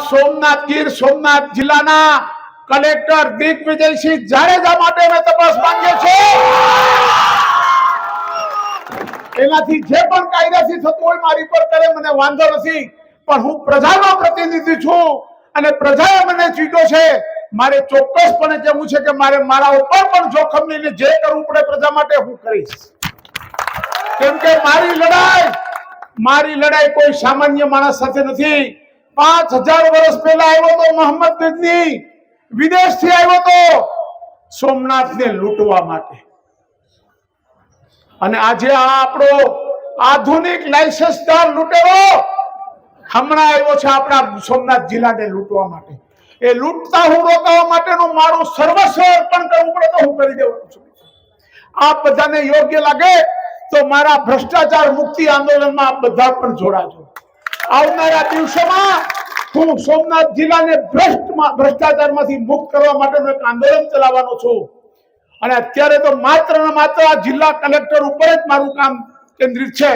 સોમનાથ ગીર સોમનાથ જિલ્લાના કલેક્ટર દિગ્વિજયસિંહ જાડેજા માટે મેં તપાસ માંગીએ છે। એનાથી જે પણ કાયદાથી થતું હોય મારી પર કરે, મને વાંધો નથી, પણ હું પ્રજાનો પ્રતિનિધિ છું અને પ્રજાએ મને ચૂંટ્યો છે। મારે ચોક્કસપણે કહેવું છે કે મારે મારા ઉપર પણ જોખમ લઈને જે કરવું પડે પ્રજા માટે હું કરીશ, કેમ કે મારી લડાઈ કોઈ સામાન્ય માણસ સાથે નથી। 5000 વર્ષ પહેલા આવ્યો તો મોહમ્મદ ગઝની, વિદેશથી આવ્યો તો સોમનાથને લૂંટવા માટે, અને આજે આ આપણો આધુનિક લાયસન્સદાર લૂંટેરો હમણાં આવ્યો છે આપણા સોમનાથ જિલ્લાને લૂંટવા માટે। એ લૂંટતા હું રોકવા માટેનું મારું સર્વસ્વ અર્પણ કરવું પડે તો હું કરી દેવાનું છું। આપ બધાને યોગ્ય લાગે તો મારા ભ્રષ્ટાચાર મુક્તિ આંદોલનમાં આપ બધા પણ જોડાજો। આવનારા દિવસોમાં હું સોમનાથ જિલ્લાને ભ્રષ્ટાચારમાંથી મુક્ત કરવા માટેનું એક આંદોલન ચલાવવાનો છું, અને અત્યારે તો માત્ર ને માત્ર આ જિલ્લા કલેક્ટર ઉપર જ મારું કામ કેન્દ્રિત છે।